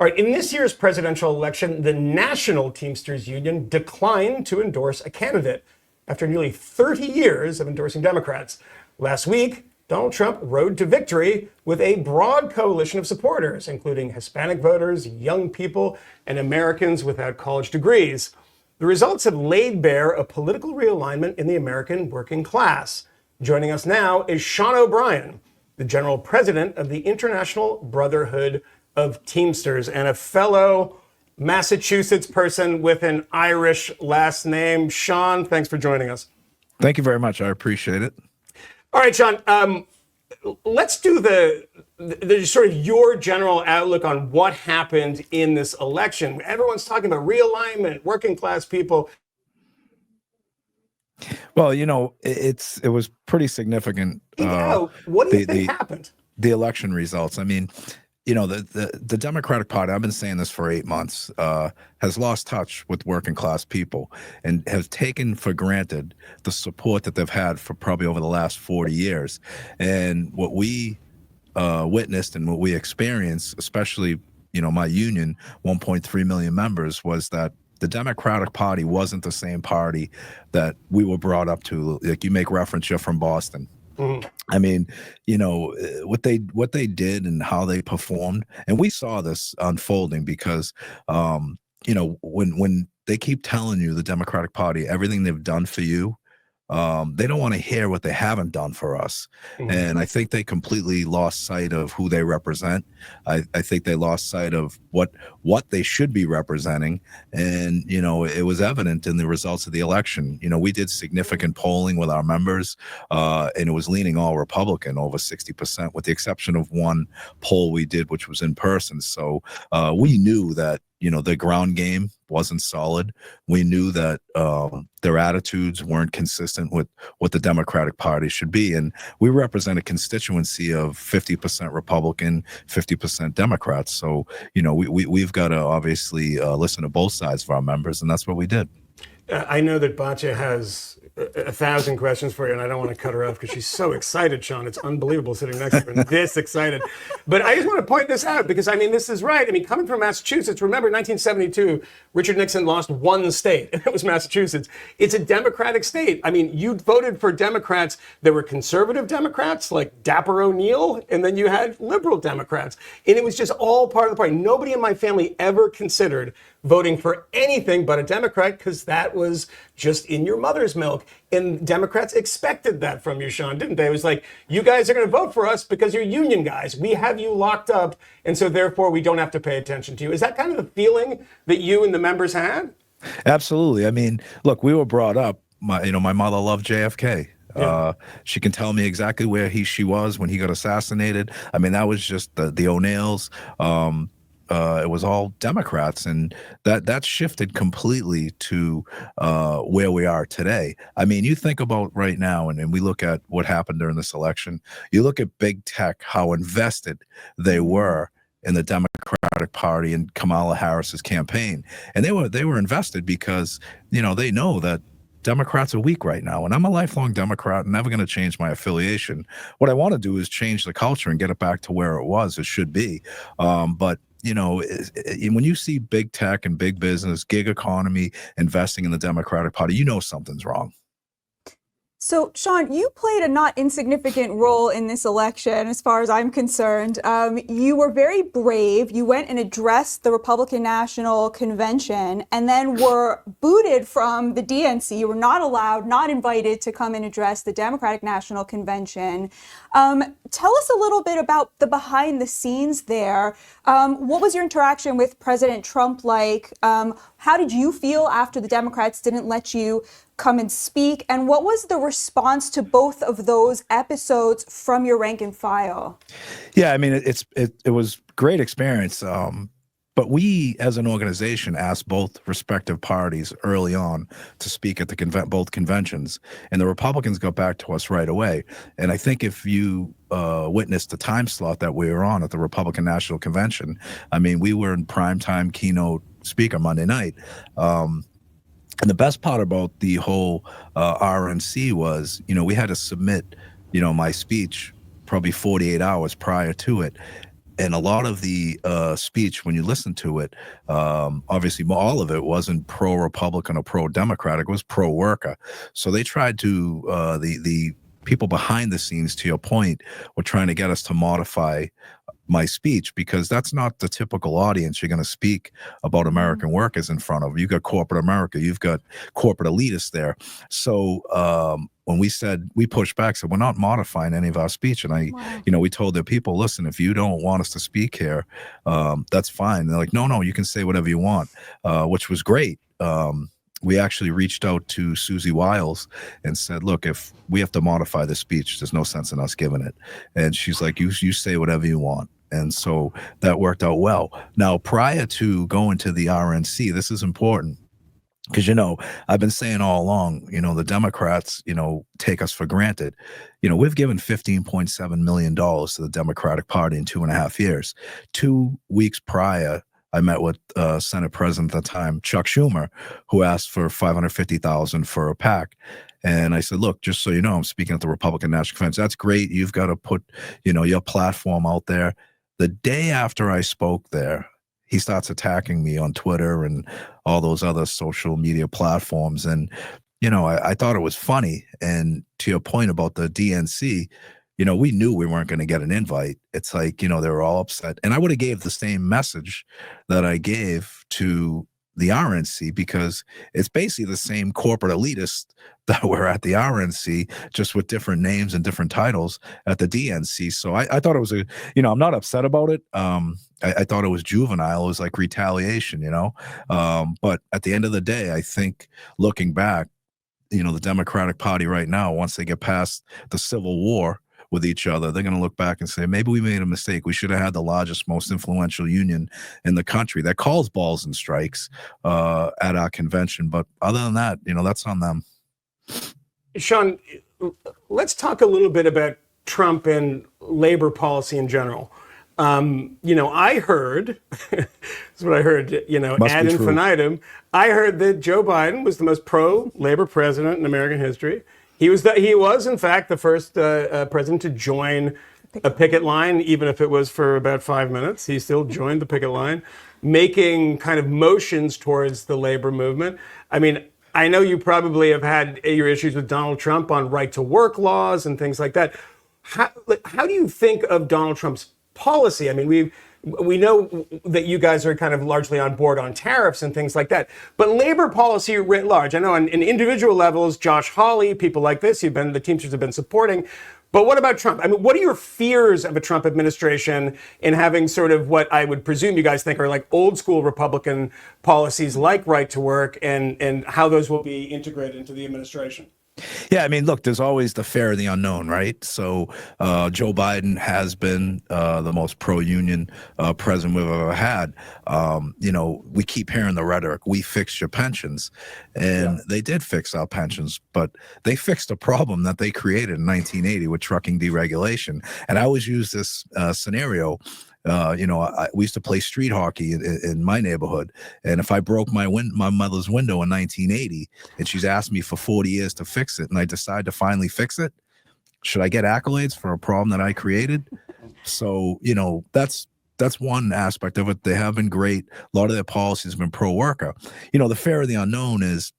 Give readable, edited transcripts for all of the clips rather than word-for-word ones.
All right, in this year's presidential election, the National Teamsters Union declined to endorse a candidate after nearly 30 years of endorsing Democrats. Last week, Donald Trump rode to victory with a broad coalition of supporters, including Hispanic voters, young people, and Americans without college degrees. The results have laid bare a political realignment in the American working class. Joining us now is Sean O'Brien, the general president of the International Brotherhood of Teamsters and a fellow Massachusetts person with an Irish last name. Sean, thanks for joining us. Thank you very much. I appreciate it. All right, Sean, let's do the sort of your general outlook on what happened in this election. Everyone's talking about realignment, working class people. Well, you know, it was pretty significant. What do you think happened? The election results. I mean, you know, the Democratic Party, I've been saying this for 8 months, has lost touch with working class people and has taken for granted the support that they've had for probably over the last 40 years. And what we witnessed and what we experienced, especially, you know, my union, 1.3 million members, was that the Democratic Party wasn't the same party that we were brought up to. Like you make reference, you're from Boston. Mm-hmm. I mean, you know, what they did and how they performed, and we saw this unfolding because, you know, when they keep telling you, the Democratic Party, everything they've done for you, they don't want to hear what they haven't done for us. Mm-hmm. And I think they completely lost sight of who they represent. I think they lost sight of what they should be representing. And, you know, it was evident in the results of the election. You know, we did significant polling with our members, and it was leaning all Republican, over 60%, with the exception of one poll we did, which was in person. So we knew that, you know, the ground game wasn't solid. We knew that their attitudes weren't consistent with what the Democratic Party should be. And we represent a constituency of 50% Republican, 50% Democrats. So, you know, we've got to obviously listen to both sides of our members, and that's what we did. I know that Batya has 1,000 questions for you, and I don't want to cut her off because she's so excited, Sean. It's unbelievable sitting next to her and this excited. But I just want to point this out because, I mean, this is right. I mean, coming from Massachusetts, remember 1972, Richard Nixon lost one state, and it was Massachusetts. It's a Democratic state. I mean, you voted for Democrats. There were conservative Democrats like Dapper O'Neill, and then you had liberal Democrats. And it was just all part of the party. Nobody in my family ever considered voting for anything but a Democrat because that was just in your mother's milk. And Democrats expected that from you, Sean, didn't they? It was like, you guys are going to vote for us because you're union guys. We have you locked up, and so therefore we don't have to pay attention to you. Is that kind of the feeling that you and the members had? Absolutely. I mean, look, we were brought up, my mother loved JFK. Yeah. She can tell me exactly where she was when he got assassinated. I mean, that was just the O'Neills. It was all Democrats, and that shifted completely to where we are today. I mean, you think about right now, and we look at what happened during this election. You look at big tech, how invested they were in the Democratic Party and Kamala Harris's campaign, and they were invested because, you know, they know that Democrats are weak right now, and I'm a lifelong Democrat, never going to change my affiliation. What I want to do is change the culture and get it back to where it should be. But you know, when you see big tech and big business, gig economy investing in the Democratic Party, you know something's wrong. So, Sean, you played a not insignificant role in this election, as far as I'm concerned. You were very brave. You went and addressed the Republican National Convention and then were booted from the DNC. You were not allowed, not invited to come and address the Democratic National Convention. Tell us a little bit about the behind the scenes there. What was your interaction with President Trump like? How did you feel after the Democrats didn't let you come and speak? And what was the response to both of those episodes from your rank and file? Yeah, I mean, it was great experience. But we, as an organization, asked both respective parties early on to speak at both conventions, and the Republicans got back to us right away. And I think if you witnessed the time slot that we were on at the Republican National Convention, I mean, we were in primetime keynote speaker Monday night. And the best part about the whole RNC was, we had to submit, my speech probably 48 hours prior to it. And a lot of the speech, when you listen to it, obviously all of it wasn't pro-Republican or pro-Democratic, it was pro-worker. So they tried to, the people behind the scenes, to your point, were trying to get us to modify my speech, because that's not the typical audience you're going to speak about American workers in front of. You've got corporate America, you've got corporate elitists there. So when we pushed back, said we're not modifying any of our speech. And we told the people, listen, if you don't want us to speak here, that's fine. They're like, no, you can say whatever you want, which was great. We actually reached out to Susie Wiles and said, look, if we have to modify the speech, there's no sense in us giving it. And she's like, you say whatever you want. And so that worked out well. Now, prior to going to the RNC, this is important, because, I've been saying all along, the Democrats, take us for granted. We've given $15.7 million to the Democratic Party in 2.5 years. 2 weeks prior, I met with Senate President at the time, Chuck Schumer, who asked for $550,000 for a PAC. And I said, look, just so you know, I'm speaking at the Republican National Convention. That's great. You've got to put, your platform out there. The day after I spoke there, he starts attacking me on Twitter and all those other social media platforms. And, I thought it was funny. And to your point about the DNC, we knew we weren't going to get an invite. It's like, they were all upset. And I would have gave the same message that I gave to the RNC, because it's basically the same corporate elitists that were at the RNC, just with different names and different titles at the DNC. So I thought it was I'm not upset about it. I thought it was juvenile. It was like retaliation, but at the end of the day, I think looking back, the Democratic Party right now, once they get past the Civil War with each other, they're going to look back and say, maybe we made a mistake. We should have had the largest, most influential union in the country that calls balls and strikes at our convention. But other than that, that's on them. Sean, let's talk a little bit about Trump and labor policy in general. I heard, this is what I heard, ad infinitum. I heard that Joe Biden was the most pro-labor president in American history. He was, in fact, the first president to join a picket line, even if it was for about 5 minutes. He still joined the picket line, making kind of motions towards the labor movement. I mean, I know you probably have had your issues with Donald Trump on right-to-work laws and things like that. How do you think of Donald Trump's policy? I mean, we know that you guys are kind of largely on board on tariffs and things like that, but labor policy writ large. I know on individual levels, Josh Hawley, people like this, the Teamsters have been supporting. But what about Trump? I mean, what are your fears of a Trump administration in having sort of what I would presume you guys think are like old school Republican policies like right to work, and how those will be integrated into the administration? Yeah, I mean, look, there's always the fear of the unknown, right? So Joe Biden has been the most pro-union president we've ever had. We keep hearing the rhetoric, we fixed your pensions. And they did fix our pensions, but they fixed a problem that they created in 1980 with trucking deregulation. And I always use this scenario. We used to play street hockey in my neighborhood, and if I broke my mother's window in 1980, and she's asked me for 40 years to fix it, and I decide to finally fix it, should I get accolades for a problem that I created? So that's one aspect of it. They have been great. A lot of their policies have been pro-worker. The fear of the unknown is,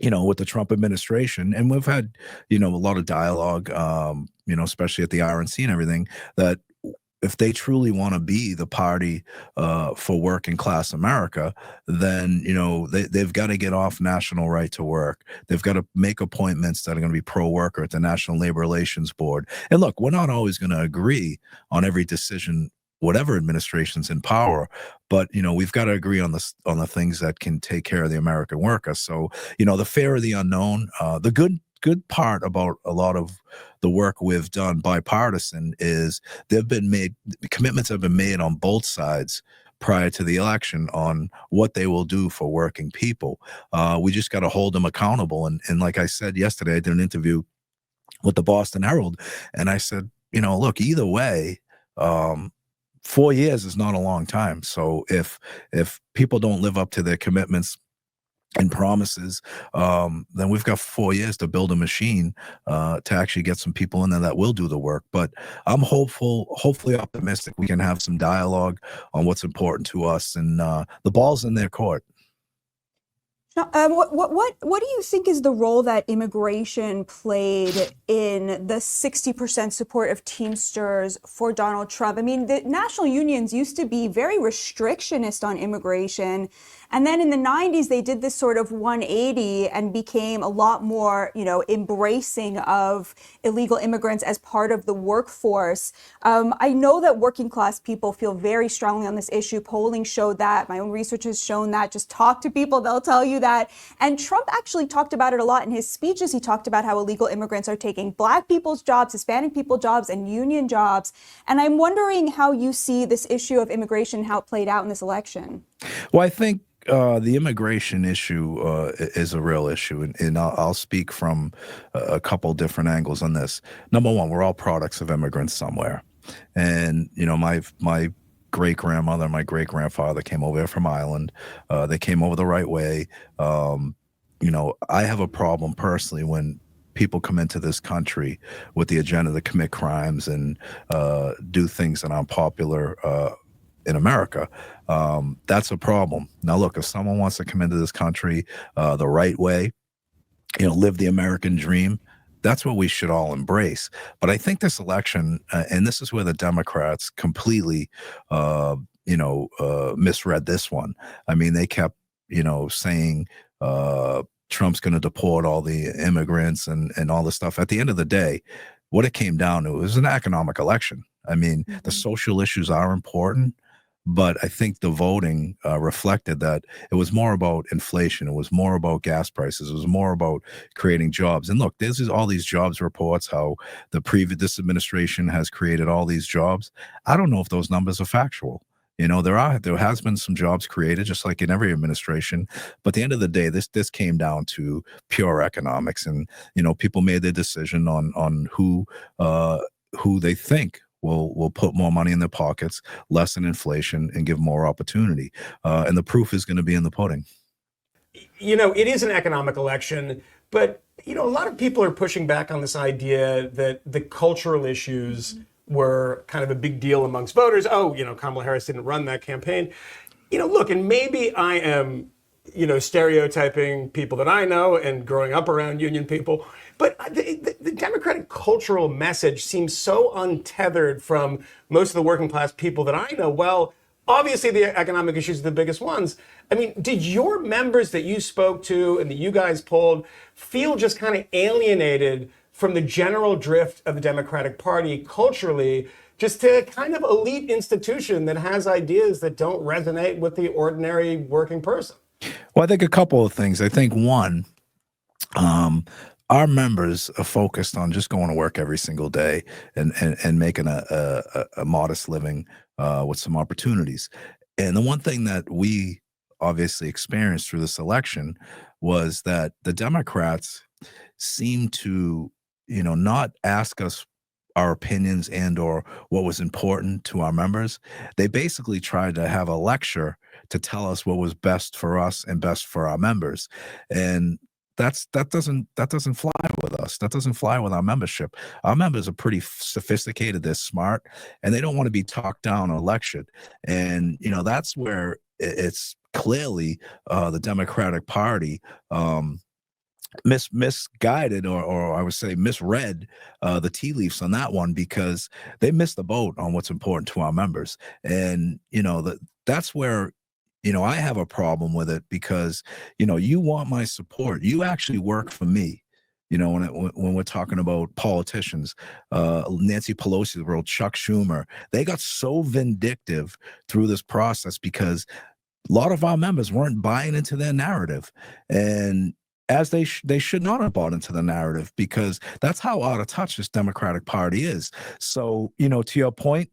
with the Trump administration, and we've had a lot of dialogue, especially at the RNC and everything, that if they truly want to be the party for working class America, then, they've got to get off national right to work. They've got to make appointments that are going to be pro-worker at the National Labor Relations Board. And look, we're not always going to agree on every decision, whatever administration's in power, but we've got to agree on the things that can take care of the American worker. So the fear of the unknown, the good part about a lot of the work we've done bipartisan is commitments have been made on both sides prior to the election on what they will do for working people. We just got to hold them accountable. And like I said yesterday, I did an interview with the Boston Herald, and I said, look, either way, 4 years is not a long time. So if people don't live up to their commitments and promises, then we've got 4 years to build a machine to actually get some people in there that will do the work. But I'm hopefully optimistic. We can have some dialogue on what's important to us, and the ball's in their court. What do you think is the role that immigration played in the 60% support of Teamsters for Donald Trump? I mean, the national unions used to be very restrictionist on immigration. And then in the 90s, they did this sort of 180 and became a lot more, embracing of illegal immigrants as part of the workforce. I know that working class people feel very strongly on this issue. Polling showed that. My own research has shown that. Just talk to people, they'll tell you that. And Trump actually talked about it a lot in his speeches. He talked about how illegal immigrants are taking Black people's jobs, Hispanic people's jobs, and union jobs. And I'm wondering how you see this issue of immigration, how it played out in this election. Well, I think the immigration issue is a real issue, and I'll speak from a couple different angles on this. Number one, we're all products of immigrants somewhere, and my great-grandmother, my great-grandfather came over here from Ireland. They came over the right way. I have a problem personally when people come into this country with the agenda to commit crimes and do things that aren't popular in America. That's a problem. Now, look, if someone wants to come into this country the right way, live the American dream, that's what we should all embrace. But I think this election, and this is where the Democrats completely, misread this one. I mean, they kept, saying Trump's going to deport all the immigrants and all this stuff. At the end of the day, what it came down to was an economic election. I mean, the social issues are important, but I think the voting reflected that it was more about inflation. It was more about gas prices. It was more about creating jobs. And look, there's all these jobs reports, how this administration has created all these jobs. I don't know if those numbers are factual. There has been some jobs created, just like in every administration. But at the end of the day, this came down to pure economics, and people made their decision on who they think will put more money in their pockets, lessen inflation, and give more opportunity. And the proof is going to be in the pudding. It is an economic election, but a lot of people are pushing back on this idea that the cultural issues were kind of a big deal amongst voters. Oh, Kamala Harris didn't run that campaign. Look, and maybe I am, stereotyping people that I know and growing up around union people, but the Democratic cultural message seems so untethered from most of the working class people that I know. Well, obviously the economic issues are the biggest ones. I mean, did your members that you spoke to and that you guys polled feel just kind of alienated from the general drift of the Democratic Party culturally, just to a kind of elite institution that has ideas that don't resonate with the ordinary working person? Well, I think a couple of things. I think one, our members are focused on just going to work every single day and making a modest living with some opportunities. And the one thing that we obviously experienced through this election was that the Democrats seemed to not ask us our opinions and or what was important to our members. They basically tried to have a lecture to tell us what was best for us and best for our members. And that doesn't fly with us. That doesn't fly with our membership. Our members are pretty sophisticated, they're smart, and they don't want to be talked down or lectured. And that's where it's clearly the Democratic Party misguided or I would say misread the tea leaves on that one, because they missed the boat on what's important to our members. And that's where I have a problem with it, because you want my support, you actually work for me. When we're talking about politicians, Nancy Pelosi, the world, Chuck Schumer, they got so vindictive through this process because a lot of our members weren't buying into their narrative, and as they should not have bought into the narrative, because that's how out of touch this Democratic Party is. So, to your point,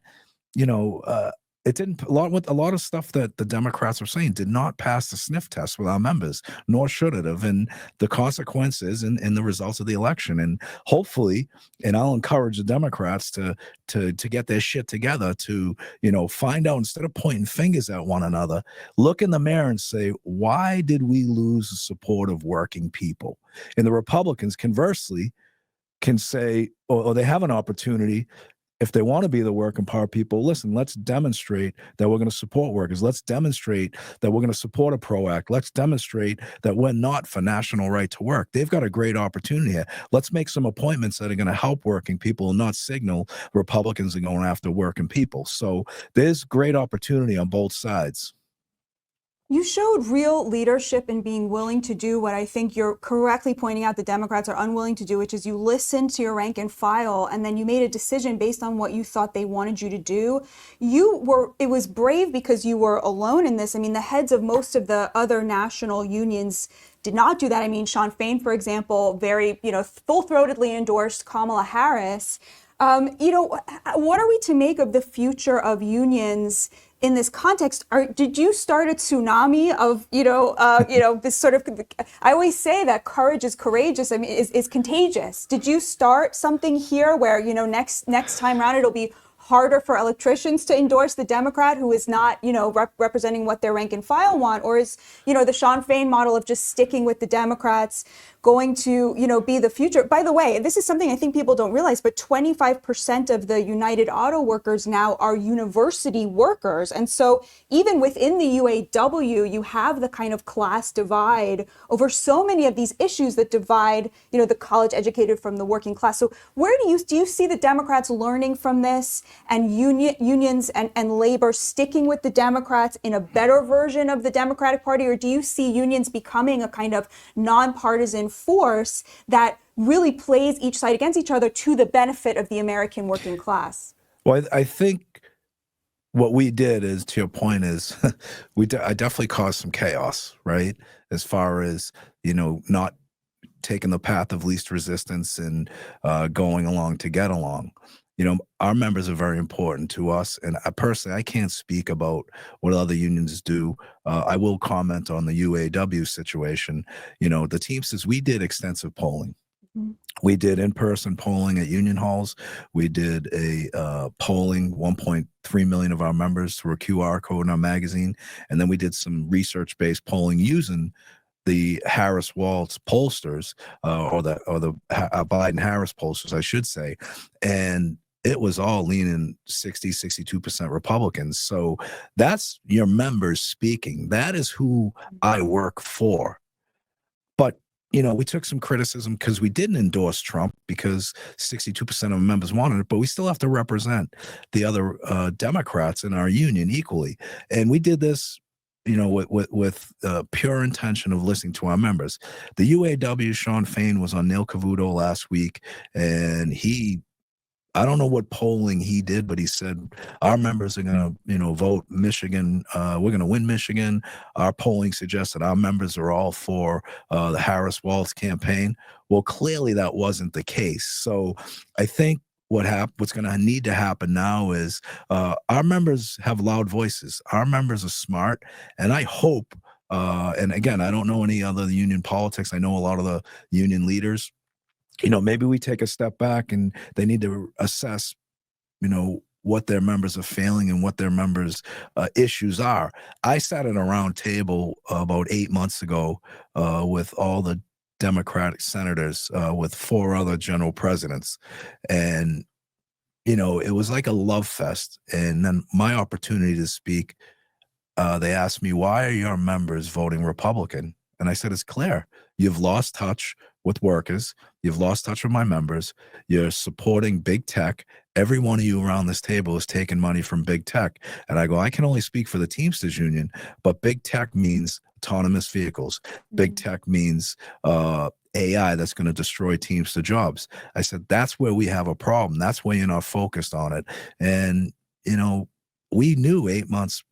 it didn't a lot of stuff that the Democrats were saying did not pass the sniff test with our members, nor should it have. And the consequences and the results of the election. And hopefully, and I'll encourage the Democrats to get their shit together, to, find out, instead of pointing fingers at one another, look in the mirror and say, why did we lose the support of working people? And the Republicans, conversely, can say, or they have an opportunity, if they want to be the working poor people, listen, let's demonstrate that we're going to support workers. Let's demonstrate that we're going to support a PRO Act. Let's demonstrate that we're not for national right to work. They've got a great opportunity here. Let's make some appointments that are going to help working people and not signal Republicans are going after working people. So there's great opportunity on both sides. You showed real leadership in being willing to do what I think you're correctly pointing out the Democrats are unwilling to do, which is you listened to your rank and file, and then you made a decision based on what you thought they wanted you to do. It was brave because you were alone in this. I mean, the heads of most of the other national unions did not do that. I mean, Shawn Fain, for example, very, full-throatedly endorsed Kamala Harris. What are we to make of the future of unions in this context? Did you start a tsunami of, this sort of, I always say that courage is courageous. I mean, is contagious. Did you start something here where, next time around, it'll be harder for electricians to endorse the Democrat who is not, representing what their rank and file want? Or is, the Shawn Fain model of just sticking with the Democrats going to, be the future? By the way, this is something I think people don't realize, but 25% of the United Auto Workers now are university workers. And so even within the UAW, you have the kind of class divide over so many of these issues that divide, the college educated from the working class. So where do you see the Democrats learning from this, and unions and labor sticking with the Democrats in a better version of the Democratic Party? Or do you see unions becoming a kind of nonpartisan force that really plays each side against each other to the benefit of the American working class? Well, I think what we did is, to your point, is I definitely caused some chaos, right? As far as, not taking the path of least resistance and going along to get along. Our members are very important to us. And I can't speak about what other unions do. I will comment on the UAW situation. The Teamsters, we did extensive polling. Mm-hmm. We did in-person polling at union halls. We did a polling, 1.3 million of our members through a QR code in our magazine. And then we did some research-based polling using the Harris-Walz pollsters, or the Biden-Harris pollsters, I should say. And it was all leaning 62% Republicans. So that's your members speaking. That is who I work for. But, we took some criticism because we didn't endorse Trump, because 62% of members wanted it, but we still have to represent the other Democrats in our union equally. And we did this, with pure intention of listening to our members. The UAW, Shawn Fain was on Neil Cavuto last week, and I don't know what polling he did, but he said, our members are going to, vote Michigan. We're going to win Michigan. Our polling suggests that our members are all for the Harris-Walz campaign. Well, clearly that wasn't the case. So I think what's going to need to happen now is our members have loud voices. Our members are smart. And I hope, and again, I don't know any other union politics. I know a lot of the union leaders. Maybe we take a step back and they need to assess, what their members are failing and what their members' issues are. I sat at a round table about 8 months ago with all the Democratic senators, with 4 other general presidents. And, it was like a love fest. And then my opportunity to speak, they asked me, why are your members voting Republican? And I said, it's clear. You've lost touch with workers. You've lost touch with my members. You're supporting big tech. Every one of you around this table is taking money from big tech. And I go, I can only speak for the Teamsters Union, but big tech means autonomous vehicles. Big tech means AI that's going to destroy Teamster jobs. I said, that's where we have a problem. That's why you're not focused on it. And, we knew 8 months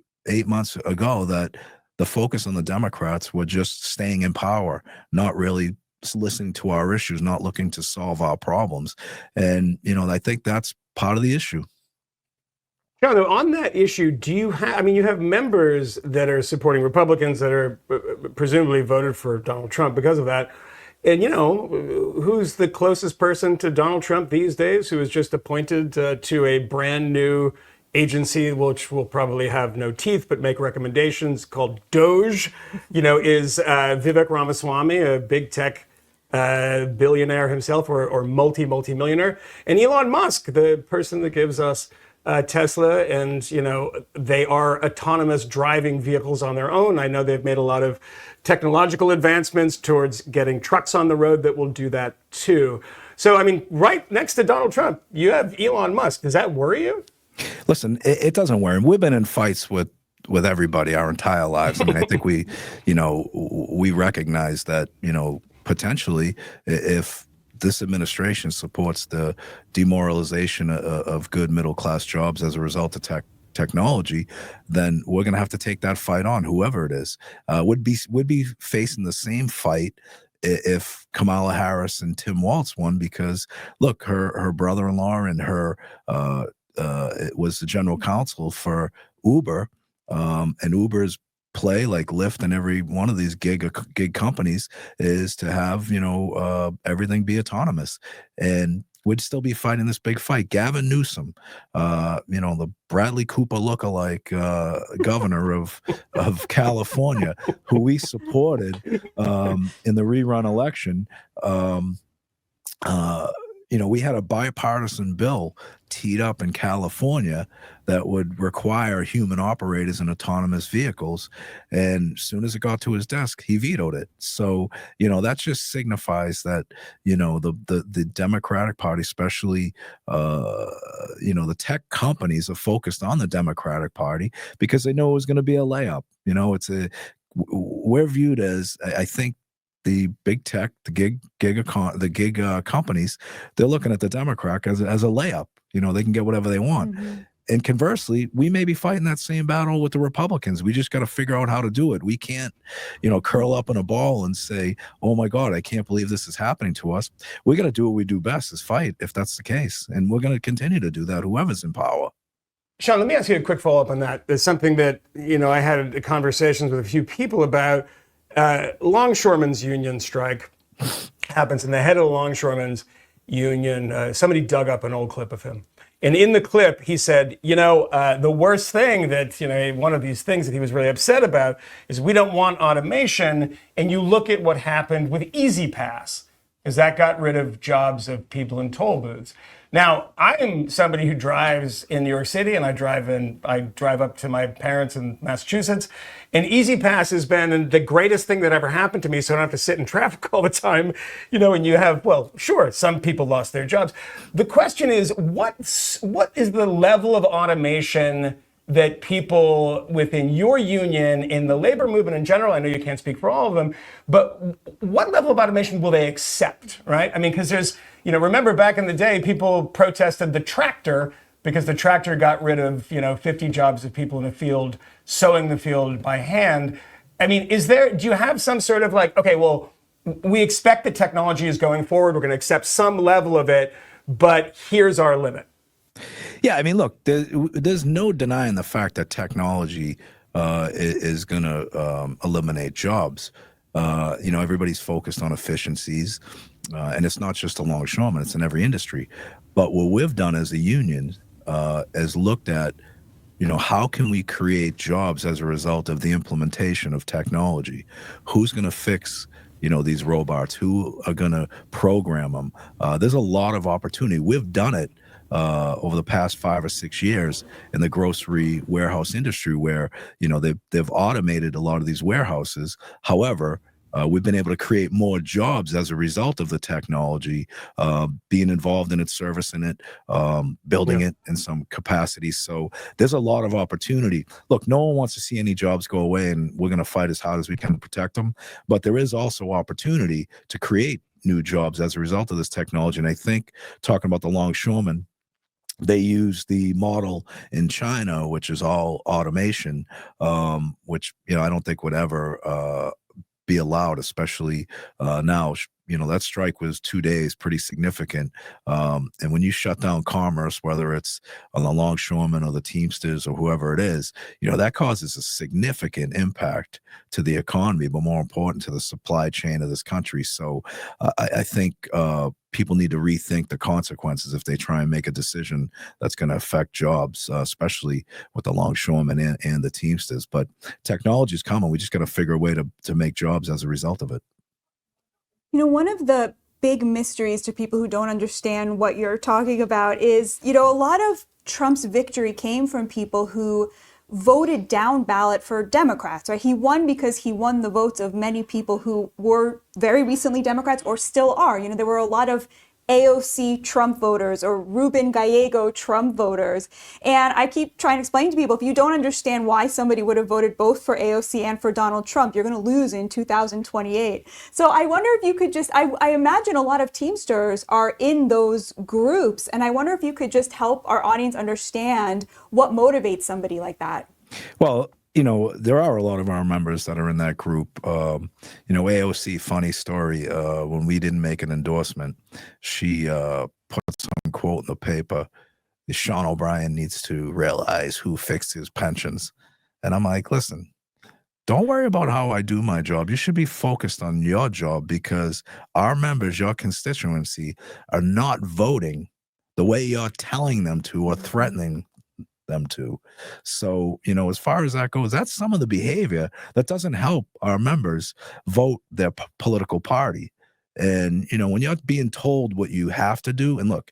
ago that the focus on the Democrats were just staying in power, not really listening to our issues, not looking to solve our problems. And, I think that's part of the issue. John, though, on that issue, do you have, I mean, you have members that are supporting Republicans that are presumably voted for Donald Trump because of that. And, you know, who's the closest person to Donald Trump these days who was just appointed to a brand new agency, which will probably have no teeth but make recommendations, called Doge, you know, is Vivek Ramaswamy, a big tech billionaire himself or multi-millionaire, and Elon Musk, the person that gives us Tesla, and you know they are autonomous driving vehicles on their own. I know they've made a lot of technological advancements towards getting trucks on the road that will do that too. So I mean, right next to Donald Trump, you have Elon Musk. Does that worry you? Listen, it doesn't worry. We've been in fights with everybody our entire lives. I mean, I think we recognize that, you know, potentially if this administration supports the demoralization of good middle-class jobs as a result of technology, then we're going to have to take that fight on, whoever it is. Would be facing the same fight if Kamala Harris and Tim Walz won, because look, her brother-in-law and her it was the general counsel for Uber, and Uber's play, like Lyft and every one of these gig companies, is to have, you know, everything be autonomous, and we'd still be fighting this big fight. Gavin Newsom, you know, the Bradley Cooper lookalike governor of California, who we supported in the rerun election. You know, we had a bipartisan bill teed up in California that would require human operators in autonomous vehicles. And as soon as it got to his desk, he vetoed it. So, you know, that just signifies that, you know, the Democratic Party, especially, you know, the tech companies are focused on the Democratic Party because they know it was going to be a layup. You know, we're viewed as, I think, the big tech, the gig companies, they're looking at the Democrat as a layup. You know, they can get whatever they want. Mm-hmm. And conversely, we may be fighting that same battle with the Republicans. We just got to figure out how to do it. We can't, you know, curl up in a ball and say, oh my God, I can't believe this is happening to us. We got to do what we do best, is fight, if that's the case. And we're going to continue to do that, whoever's in power. Sean, let me ask you a quick follow-up on that. There's something that, you know, I had conversations with a few people about. Longshoremen's union strike happens, and the head of the longshoremen's union, somebody dug up an old clip of him. And in the clip, he said, you know, the worst thing that, you know, one of these things that he was really upset about is we don't want automation. And you look at what happened with Easy Pass, because that got rid of jobs of people in toll booths. Now, I am somebody who drives in New York City, and I drive up to my parents in Massachusetts. And Easy Pass has been the greatest thing that ever happened to me, so I don't have to sit in traffic all the time. You know, and you have, well, sure, some people lost their jobs. The question is, what is the level of automation that people within your union, in the labor movement in general, I know you can't speak for all of them, but what level of automation will they accept, right? I mean, because there's, you know, remember back in the day, people protested the tractor because the tractor got rid of, you know, 50 jobs of people in the field, sowing the field by hand. I mean, do you have some sort of like, okay, well, we expect that technology is going forward, we're going to accept some level of it, but here's our limit? Yeah, I mean, look, there's no denying the fact that technology is going to eliminate jobs. You know, everybody's focused on efficiencies, and it's not just a longshoreman, it's in every industry. But what we've done as a union is looked at, you know, how can we create jobs as a result of the implementation of technology? Who's going to fix, you know, these robots? Who are going to program them? There's a lot of opportunity. We've done it over the past 5 or 6 years in the grocery warehouse industry, where, you know, they've automated a lot of these warehouses. However, we've been able to create more jobs as a result of the technology, being involved in it, servicing it, building it in some capacity. So there's a lot of opportunity. Look, no one wants to see any jobs go away, and we're going to fight as hard as we can to protect them. But there is also opportunity to create new jobs as a result of this technology. And I think, talking about the longshoremen, they use the model in China, which is all automation, which, you know, I don't think would ever be allowed, especially now, that strike was 2 days, pretty significant. And when you shut down commerce, whether it's on the longshoremen or the Teamsters or whoever it is, that causes a significant impact to the economy, but more important to the supply chain of this country. So I think people need to rethink the consequences if they try and make a decision that's going to affect jobs, especially with the longshoremen and the Teamsters. But technology is coming. We just got to figure a way to make jobs as a result of it. One of the big mysteries to people who don't understand what you're talking about is, a lot of Trump's victory came from people who voted down ballot for Democrats, right? He won because he won the votes of many people who were very recently Democrats or still are. There were a lot of AOC Trump voters or Ruben Gallego Trump voters. And I keep trying to explain to people, if you don't understand why somebody would have voted both for AOC and for Donald Trump, you're going to lose in 2028. So I wonder if you could just, I imagine a lot of Teamsters are in those groups. And I wonder if you could just help our audience understand what motivates somebody like that. Well, there are a lot of our members that are in that group. AOC, funny story. When we didn't make an endorsement, she put some quote in the paper: Sean O'Brien needs to realize who fixed his pensions. And I'm like, listen, don't worry about how I do my job. You should be focused on your job, because our members, your constituency, are not voting the way you're telling them to or threatening them to. So, as far as that goes, that's some of the behavior that doesn't help our members vote their political party. And, when you're being told what you have to do, and look,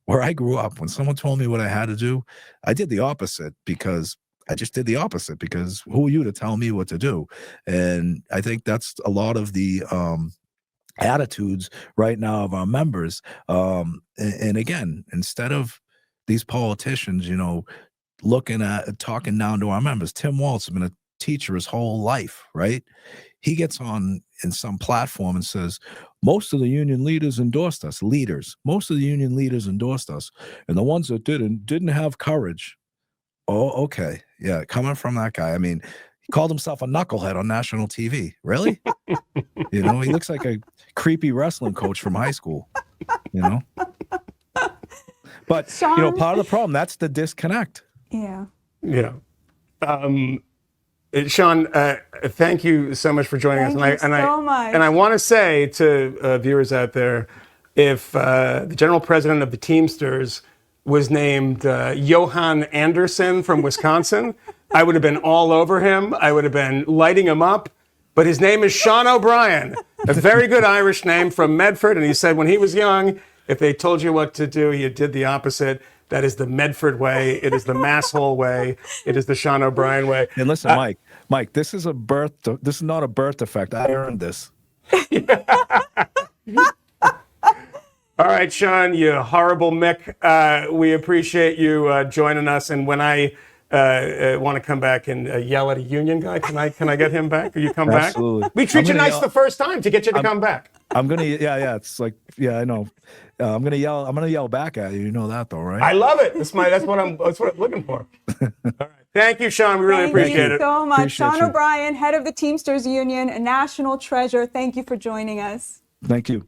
where I grew up, when someone told me what I had to do, I did the opposite, because I just did the opposite, because who are you to tell me what to do? And I think that's a lot of the attitudes right now of our members. And again, instead of these politicians, looking at talking down to our members. Tim Walz has been a teacher his whole life, right? He gets on in some platform and says, most of the union leaders endorsed us. Most of the union leaders endorsed us. And the ones that didn't have courage. Oh, okay. Yeah, coming from that guy. I mean, he called himself a knucklehead on national TV. Really? He looks like a creepy wrestling coach from high school, But, Sean? part of the problem, that's the disconnect. Yeah. Yeah. Sean, thank you so much for joining us. Thank you so much. And I want to say to viewers out there, if the general president of the Teamsters was named Johan Anderson from Wisconsin, I would have been all over him. I would have been lighting him up. But his name is Sean O'Brien, a very good Irish name from Medford. And he said when he was young, if they told you what to do, you did the opposite. That is the Medford way. It is the Masshole way. It is the Sean O'Brien way. And listen, Mike, this is not a birth defect. I earned this. All right, Sean, you horrible Mick. We appreciate you joining us. And when I want to come back and yell at a union guy, can I get him back? Or you come back? Absolutely. We treat you nice the first time to get you to come back. I'm gonna, it's like, I know. I'm gonna yell back at you. You know that, though, right? I love it. That's what I'm looking for. All right. Thank you, Sean. We really appreciate it. Thank you so much. Appreciate Sean you. O'Brien, head of the Teamsters Union, a national treasure. Thank you for joining us. Thank you.